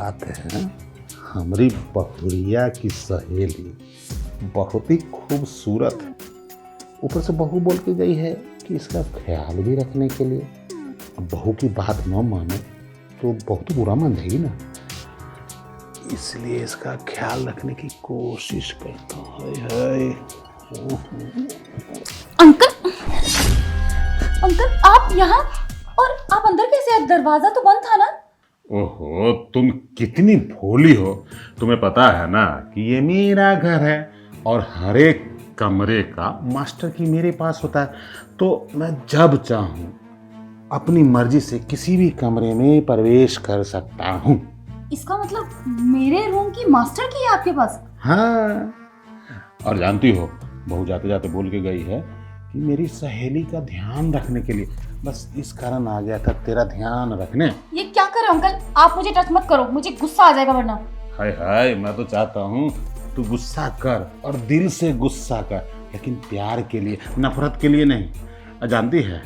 बात है, हमारी बहुरिया की सहेली बहुत ही खूबसूरत है। ऊपर से बहू बोल के गई है कि इसका ख्याल भी रखने के लिए। अब बहू की बात न माने तो बहुत बुरा मान जाएगी ना, इसलिए इसका ख्याल रखने की कोशिश करता है। अंकल, अंकल आप यहाँ, और आप अंदर कैसे आए? दरवाजा तो बंद था ना। ओहो, तुम कितनी भोली हो। तुम्हें पता है ना कि ये मेरा घर है और हर एक कमरे का मास्टर की मेरे पास होता है, तो मैं जब चाहूँ अपनी मर्जी से किसी भी कमरे में प्रवेश कर सकता हूँ। इसका मतलब मेरे रूम की मास्टर की है आपके पास? हाँ, और जानती हो बहू जाते जाते बोल के गई है कि मेरी सहेली का ध्यान रखने के लिए, बस इस कारण आ गया था तेरा ध्यान रखने। ये क्या कर रहे हो अंकल? आप मुझे टच मत करो, मुझे गुस्सा आ जाएगा वरना। हाय हाय, मैं तो चाहता हूँ तू गुस्सा कर और दिल से गुस्सा कर, लेकिन प्यार के लिए, नफरत के लिए नहीं। जानती है,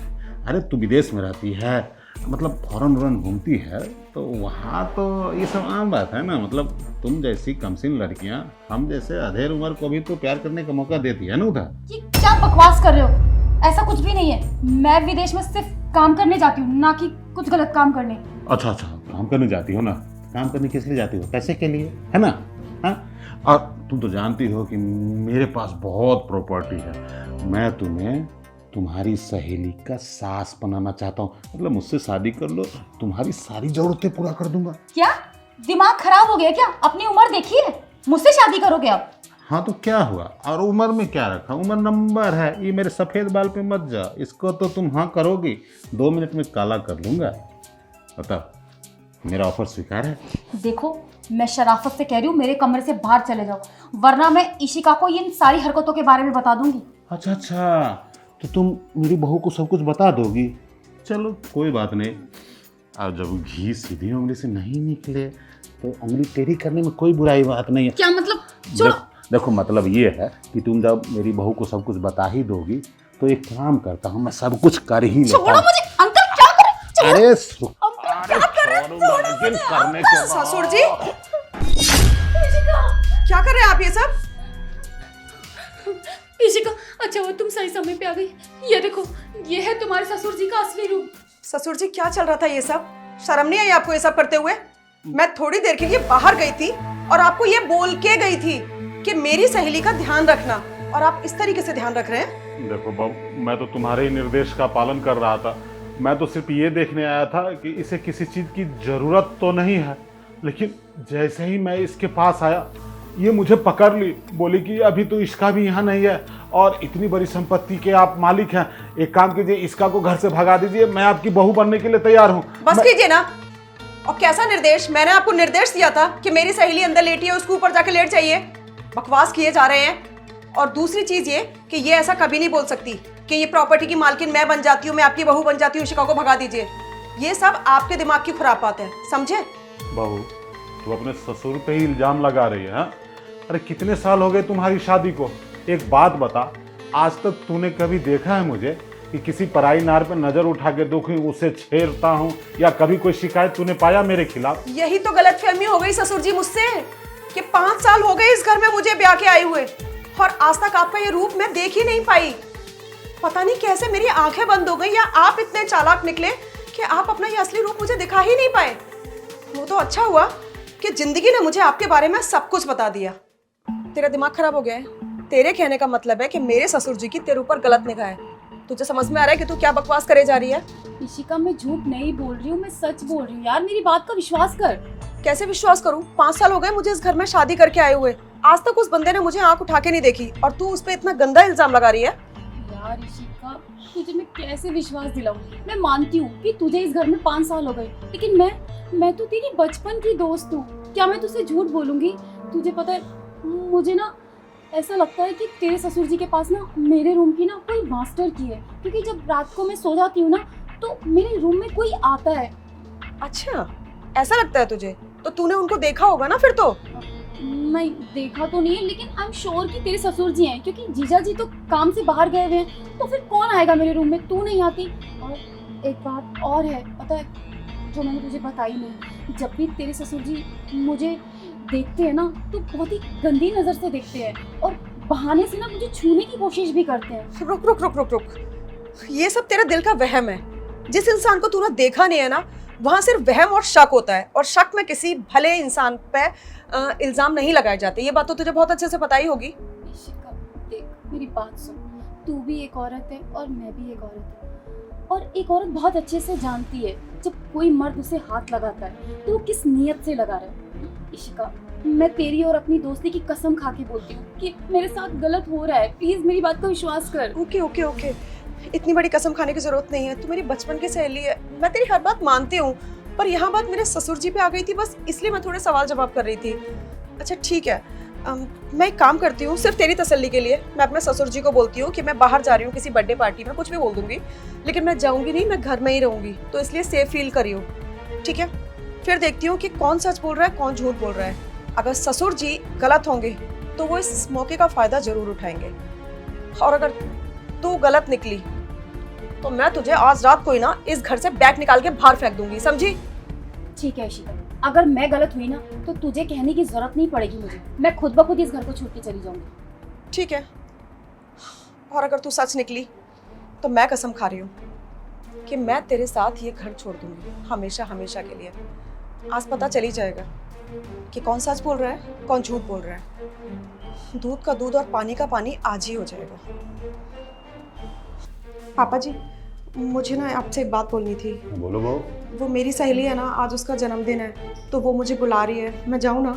अरे तू विदेश में रहती है, मतलब फॉरेन वॉरेन घूमती है, तो वहाँ तो ये सब आम बात है ना। मतलब तुम जैसी कमसिन लड़कियाँ हम जैसे अधेड़ उम्र को भी तो प्यार करने का मौका देती है ना उधर। ये क्या बकवास कर रहे हो? ऐसा कुछ भी नहीं है। मैं विदेश में सिर्फ काम करने जाती हूँ, ना कि कुछ गलत काम करने। अच्छा, काम करने जाती हो ना? काम करने किस लिए जाती हो? पैसे के लिए, है ना? हाँ, और तुम तो जानती हो कि मेरे पास बहुत प्रॉपर्टी है। मैं तुम्हें तुम्हारी सहेली का सास बनाना चाहता हूँ, मतलब मुझसे शादी कर लो, तुम्हारी सारी जरूरतें पूरा कर दूंगा। क्या दिमाग खराब हो गया क्या? अपनी उम्र देखी है, मुझसे शादी करोगे आप? हाँ तो क्या हुआ, और उम्र में क्या रखा, उम्र नंबर है। ये मेरे सफ़ेद बाल पे मत जा, इसको तो तुम हाँ करोगी, 2 मिनट में काला कर लूँगा। बताओ, मेरा ऑफर स्वीकार है? देखो, मैं शराफत से कह रही हूँ, मेरे कमरे से बाहर चले जाओ, वरना मैं इशिका को इन सारी हरकतों के बारे में बता दूंगी। अच्छा, तो तुम मेरी बहू को सब कुछ बता दोगी? चलो कोई बात नहीं। अब जब घी सीधी उंगली से नहीं निकले तो उंगली टेढ़ी करने में कोई बुराई बात नहीं है। क्या मतलब? छोड़ो। देखो मतलब ये है कि तुम जब मेरी बहू को सब कुछ बता ही दोगी तो एक काम करता हूँ, मैं सब कुछ कर ही लेता हूँ। छोड़ो मुझे। अंकल क्या कर रहे? अरे करने के ससुर जी, क्या कर रहे हैं आप ये सब? इशिका, अच्छा वो तुम सही समय पे आ गई। ये देखो, ये है तुम्हारे ससुर जी का असली रूप। ससुर जी क्या चल रहा था ये सब? शर्म नहीं आई आपको ये सब करते हुए? मैं थोड़ी देर के लिए बाहर गई थी और आपको ये बोल के गई थी कि मेरी सहेली का ध्यान रखना, और आप इस तरीके से ध्यान रख रहे हैं। देखो बाबू, मैं तो तुम्हारे ही निर्देश का पालन कर रहा था। मैं तो सिर्फ ये देखने आया था कि इसे किसी चीज़ की ज़रूरत तो नहीं है, लेकिन जैसे ही मैं इसके पास आया ये मुझे पकड़ ली, बोली कि अभी तो इसका भी यहाँ नहीं है और इतनी बड़ी संपत्ति के आप मालिक हैं, एक काम कीजिए, इसका को घर से भगा दीजिए, मैं आपकी बहू बनने के लिए तैयार हूँ। बस कीजिए ना। और कैसा निर्देश? मैंने आपको निर्देश दिया था कि मेरी सहेली अंदर लेटी है, उसके ऊपर जाके लेट जाइए। बकवास किए जा रहे हैं। और दूसरी चीज ये कि ये ऐसा कभी नहीं बोल सकती कि ये प्रॉपर्टी की मालकिन मैं बन जाती हूँ, मैं आपकी बहू बन जाती हूँ, इशिका को भगा दीजिए। ये सब आपके दिमाग की खुरापात है, समझे? बहू, तू अपने ससुर पे ही इल्जाम लगा रही है? अरे कितने साल हो गए तुम्हारी शादी को? एक बात बता, आज तक तूने कभी देखा है मुझे कि किसी पराई नार पे नजर उठा के दुखी उसे छेड़ता हूँ, या कभी कोई शिकायत तूने पाया मेरे खिलाफ? यही तो गलतफहमी हो गई ससुर जी मुझसे कि 5 साल हो गए इस घर में मुझे ब्याह के आए हुए, और आज तक आपका ये रूप मैं देख ही नहीं पाई। पता नहीं कैसे मेरी आंखें बंद हो गई, या आप इतने चालाक निकले कि आप अपना ये असली रूप मुझे दिखा ही नहीं पाए। वो तो अच्छा हुआ कि जिंदगी ने मुझे आपके बारे में सब कुछ बता दिया। तेरा दिमाग खराब हो गया है? तेरे कहने का मतलब है कि मेरे ससुर जी की तेरे ऊपर गलत निगाह है। तुझे समझ में आ रहा है कि तू क्या बकवास करे जा रही है? इशिका, मैं झूठ नहीं बोल रही हूँ, मैं सच बोल रही हूँ यार, मेरी बात का विश्वास कर। कैसे विश्वास करूं? 5 साल हो गए मुझे इस घर में शादी करके आए हुए, आज तक उस बंदे ने मुझे आंख उठा के नहीं देखी, और तू उस पे इतना गंदा इल्जाम लगा रही है। यार इशिका, तुझे मैं कैसे विश्वास दिलाऊं? मैं मानती हूँ कि तुझे इस घर में 5 साल हो गए, लेकिन मैं तो तेरी बचपन की दोस्त हूँ। क्या मैं तुझसे झूठ बोलूंगी? तुझे पता है, मुझे ना ऐसा लगता है कि तेरे ससुर जी के पास ना मेरे रूम की ना कोई मास्टर की है, क्योंकि जब रात को मैं सो जाती हूँ ना तो मेरे रूम में कोई आता है। अच्छा, ऐसा लगता है तुझे? तो तूने उनको देखा होगा ना फिर तो? नहीं, देखा तो नहीं है, लेकिन आई एम श्योर कि तेरे ससुर जी हैं, क्योंकि जीजा जी तो काम से बाहर गए हुए हैं, तो फिर कौन आएगा मेरे रूम में? तू नहीं आती। और एक बात और है, पता है, जो मैंने तुझे बताई नहीं, जब भी तेरे ससुर जी मुझे देखते हैं ना तो बहुत ही गंदी नज़र से देखते हैं और बहाने से ना मुझे छूने की कोशिश भी करते हैं। रुक रुक रुक रुक रुक, ये सब तेरे दिल का वहम है। जिस इंसान को तूने देखा नहीं है ना, वहां सिर्फ वहम और शक होता है, और शक में किसी भले इंसान पे इल्जाम नहीं लगाए जाते। ये बात तो तुझे बहुत अच्छे से पता ही होगी। इशिका देख, मेरी बात सुन, तू भी एक औरत है और मैं भी एक औरत हूँ, और एक औरत बहुत अच्छे से जानती है जब कोई मर्द उसे हाथ लगाता है तो वो किस नीयत से लगा रहा है। इशिका, मैं तेरी और अपनी दोस्ती की कसम खा के बोलती हूँ कि मेरे साथ गलत हो रहा है, प्लीज मेरी बात का विश्वास कर। ओके ओके ओके, इतनी बड़ी कसम खाने की जरूरत नहीं है। तू मेरी बचपन की सहेली है, मैं तेरी हर बात मानती हूँ, पर यहाँ बात मेरे ससुर जी पे आ गई थी, बस इसलिए मैं थोड़े सवाल जवाब कर रही थी। अच्छा ठीक है, मैं एक काम करती हूँ, सिर्फ तेरी तसल्ली के लिए मैं अपने ससुर जी को बोलती हूँ कि मैं बाहर जा रही हूँ किसी बर्थडे पार्टी में, कुछ भी बोल दूंगी, लेकिन मैं जाऊंगी नहीं, मैं घर में ही रहूंगी, तो इसलिए सेफ फील करियो, ठीक है? फिर देखती हूँ कि कौन सच बोल रहा है कौन झूठ बोल रहा है। अगर ससुर जी गलत होंगे तो वो इस मौके का फायदा जरूर उठाएंगे, और अगर तू गलत निकली तो मैं तुझे आज रात को ही ना इस घर से बैग निकाल के बाहर फेंक दूंगी, समझी? ठीक है इशिका, अगर मैं गलत हुई ना तो तुझे कहने की जरूरत नहीं पड़ेगी मुझे, मैं खुद ब खुद इस घर को छोड़ के चली जाऊंगी। ठीक है, और अगर तू सच निकली तो मैं कसम खा रही हूँ कि मैं तेरे साथ ये घर छोड़ दूंगी, हमेशा हमेशा के लिए। आज पता चली जाएगा कि कौन सच बोल रहा है कौन झूठ बोल रहा है। दूध का दूध और पानी का पानी आज ही हो जाएगा। पापा जी, मुझे ना आपसे एक बात बोलनी थी। बोलो बहू। वो मेरी सहेली है ना, आज उसका जन्मदिन है, तो वो मुझे बुला रही है, मैं जाऊँ ना?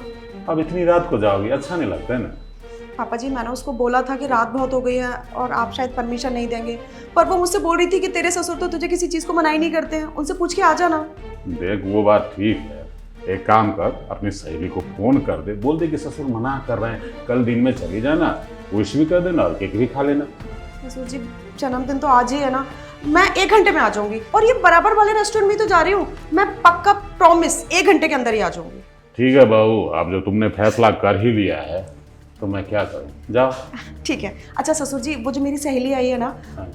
अब इतनी रात को जाओगी, अच्छा नहीं लगता है ना। पापा जी, मैंने उसको बोला था कि रात बहुत हो गई है और आप शायद परमिशन नहीं देंगे, पर वो मुझसे बोल रही थी कि तेरे ससुर तो तुझे किसी चीज़ को मना ही नहीं करते हैं, उनसे पूछ के आ जाना। देख वो बात ठीक है, एक काम कर, अपनी सहेली को फोन कर दे, बोल दे कि ससुर मना कर रहे हैं, कल दिन में चली जाना, विश भी कर देना और केक भी खा लेना। ससुर जी, जन्मदिन तो आज ही है ना, मैं 1 घंटे में आ जाऊंगी, और ये बराबर वाले रेस्टोरेंट में तो जा रही हूँ, मैं पक्का प्रॉमिस 1 घंटे के अंदर ही आ जाऊंगी। ठीक है बहू, अब जो तुमने फैसला कर ही लिया है तो मैं क्या करूँ, जाओ। ठीक है। अच्छा ससुर जी, वो जो मेरी सहेली आई है ना,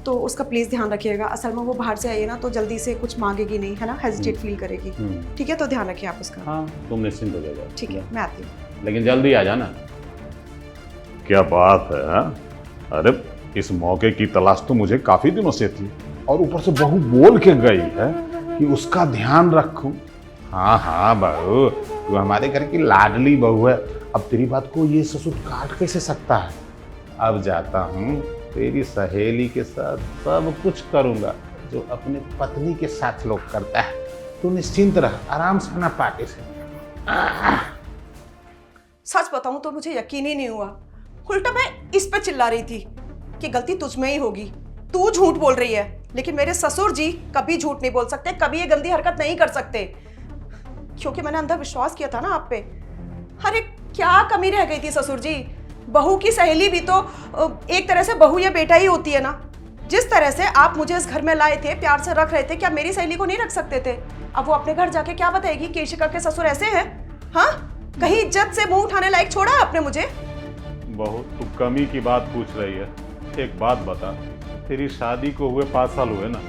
तो उसका प्लीज़ ध्यान रखिएगा। असल में वो बाहर से आई है ना, तो जल्दी से कुछ मांगेगी नहीं, है ना, हेजिटेट फील करेगी, ठीक है? तो ध्यान रखिए आप उसका। हाँ, तुम निश्चिंत हो जाओ। ठीक है, मैं आती हूँ। लेकिन जल्दी आ जाना। क्या बात है, हाँ? अरे इस मौके की तलाश तो मुझे काफी दिनों से थी, और ऊपर से बहू बोल के गई है कि उसका ध्यान रखूं। हाँ हाँ बहू, तू हमारे घर की लाडली बहू है, अब तेरी बात को ये ससुर काट कैसे सकता है। अब जाता हूँ, तेरी सहेली के साथ सब कुछ करूँगा जो अपने पत्नी के साथ लोग करता है। तू निश्चिंत रह, आराम से आना पार्टी से। सच बताऊं तो मुझे यकीन ही नहीं हुआ, उल्टा मैं इस पे चिल्ला रही थी कि गलती तुझ में ही होगी, तू झूठ बोल रही है, लेकिन मेरे ससुर जी कभी झूठ नहीं बोल सकते, कभी ये गंदी हरकत नहीं कर सकते, क्योंकि मैंने अंदर विश्वास किया था ना आप पे। अरे क्या कमी रह गई थी ससुर जी? बहू की सहेली भी तो एक तरह से बहू या बेटा ही होती है ना। जिस तरह से आप मुझे इस घर में लाए थे, प्यार से रख रहे थे, क्या मेरी सहेली को नहीं रख सकते थे? अब वो अपने घर जाके क्या बताएगी कि इशिका के ससुर ऐसे हैं? हाँ, कहीं इज्जत से मुंह उठाने लायक छोड़ा है आपने मुझे? बहू, तू कमी की बात पूछ रही है, एक बात बता, तेरी शादी को हुए 5 साल हुए ना,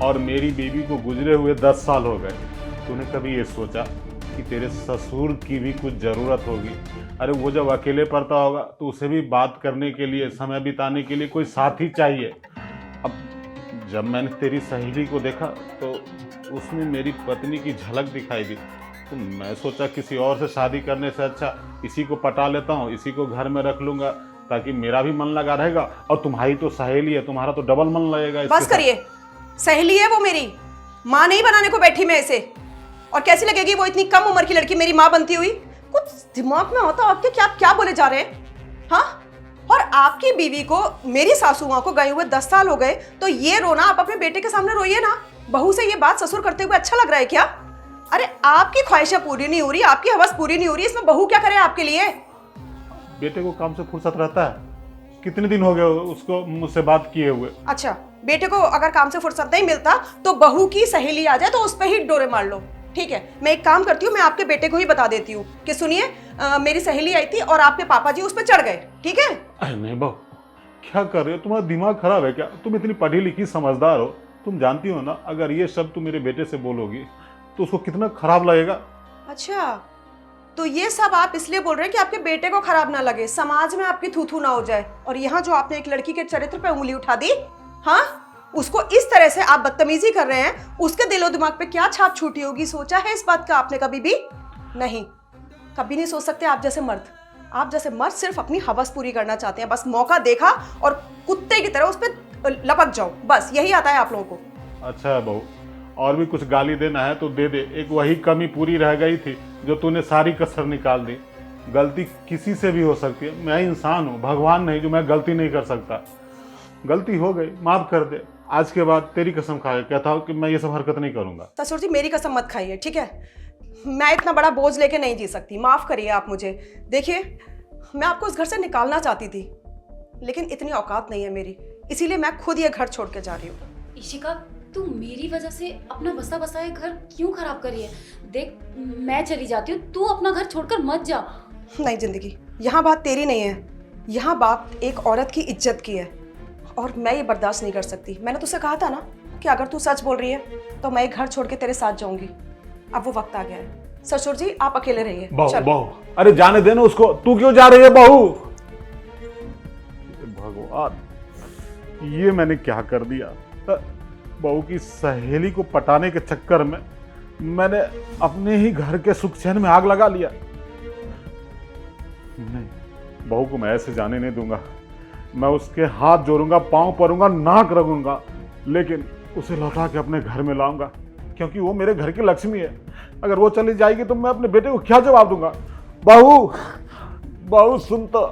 और मेरी बीवी को गुजरे हुए 10 साल हो गए। तूने कभी ये सोचा कि तेरे ससुर की भी कुछ ज़रूरत होगी? अरे वो जब अकेले पड़ता होगा तो उसे भी बात करने के लिए, समय बिताने के लिए कोई साथी चाहिए। अब जब मैंने तेरी सहेली को देखा तो उसमें मेरी पत्नी की झलक दिखाई दी, तो मैं सोचा किसी और से शादी करने से अच्छा इसी को पटा लेता हूँ, इसी को घर में रख लूँगा, ताकि मेरा भी मन लगा रहेगा, और तुम्हारी तो सहेली है, तुम्हारा तो डबल मन लगेगा। बस करिए, सहेली है वो मेरी, माँ नहीं बनाने को बैठी मैं इसे। और कैसी लगेगी वो इतनी कम उम्र की लड़की मेरी माँ बनती हुई? कुछ दिमाग में होता आपके, क्या क्या बोले जा रहे हैं? हाँ, और आपकी बीवी को, मेरी सासू माँ को गए हुए 10 साल हो गए, तो ये रोना आप अपने बेटे के सामने रोइए ना। बहू से ये बात ससुर करते हुए अच्छा लग रहा है क्या? अरे आपकी ख्वाहिशें पूरी नहीं हो रही, आपकी हवस पूरी नहीं हो रही, इसमें बहू क्या करे आपके लिए? बेटे को काम से फुर्सत रहता है? कितने दिन हो गए उसको मुझसे बात किए हुए? अच्छा, बेटे को अगर काम से फुर्सत नहीं मिलता तो बहू की सहेली आ जाए तो उस पर ही डोरे मार लो। ठीक है, मैं एक काम करती हूँ, मैं आपके बेटे को ही बता देती हूँ कि सुनिए, मेरी सहेली आई थी और आपके पापा जी उस पर चढ़ गए, ठीक है? अरे नहीं बहू, क्या कर रहे हो? तुम्हारा दिमाग खराब है क्या? तुम इतनी पढ़ी लिखी समझदार हो, तुम जानती हो ना, अगर ये शब्द तुम मेरे बेटे से बोलोगी तो उसको कितना खराब लगेगा। अच्छा, तो ये सब आप इसलिए बोल रहे हैं कि आपके बेटे को खराब ना लगे, समाज में आपकी थू थू ना हो जाए। और यहाँ जो आपने एक लड़की के चरित्र पे उंगली उठा दी, हाँ, उसको इस तरह से आप बदतमीजी कर रहे हैं, उसके दिलो दिमाग पे क्या छाप छूटी होगी, सोचा है इस बात का आपने कभी भी? नहीं, कभी नहीं सोच सकते। आप जैसे मर्द सिर्फ अपनी हवस पूरी करना चाहते हैं, बस मौका देखा और कुत्ते की तरह उस पर लपक जाओ, बस यही आता है आप लोगों को। अच्छा बहू, और भी कुछ गाली देना है तो दे दे। एक वही कमी पूरी रह गई थी जो तूने सारी कसर निकाल दी। गलती किसी से भी हो सकती है, मैं इंसान हूँ, भगवान नहीं जो मैं गलती नहीं कर सकता। गलती हो गई, माफ कर दे। आज के बाद तेरी कसम खा के कहता हूँ कि मैं ये सब हरकत नहीं करूँगा। ससुर जी, मेरी कसम मत खाइए, ठीक है? मैं इतना बड़ा बोझ लेके नहीं जी सकती, माफ करिए आप मुझे। देखिए, मैं आपको उस घर से निकालना चाहती थी, लेकिन इतनी औकात नहीं है मेरी, इसीलिए मैं खुद ये घर छोड़ के जा रही हूँ। इशिका, तू मेरी वजह से अपना बसा बसाया घर क्यों खराब करी है? देख, मैं चली जाती हूँ, तू अपना घर छोड़कर मत जा। नहीं जिंदगी, यहाँ बात तेरी नहीं है, यहाँ बात एक औरत की इज्जत की है, और मैं ये बर्दाश्त नहीं कर सकती। मैंने तुझसे कहा था ना कि अगर तू सच बोल रही है तो मैं एक घर छोड़ के तेरे साथ जाऊंगी। अब वो वक्त आ गया है। ससुर जी, आप अकेले रहिए। बहू, अरे जाने देना उसको, तू क्यों जा रही है बहू? भगवान, ये मैंने क्या कर दिया? बहू की सहेली को पटाने के चक्कर में मैंने अपने ही घर के सुख चैन में आग लगा लिया। नहीं, बहू को मैं ऐसे जाने नहीं दूंगा। मैं उसके हाथ जोड़ूंगा, पांव पड़ूंगा, नाक रगूंगा, लेकिन उसे लौटा के अपने घर में लाऊंगा, क्योंकि वो मेरे घर की लक्ष्मी है। अगर वो चली जाएगी तो मैं अपने बेटे को क्या जवाब दूंगा? बहू, बहू सुन तो।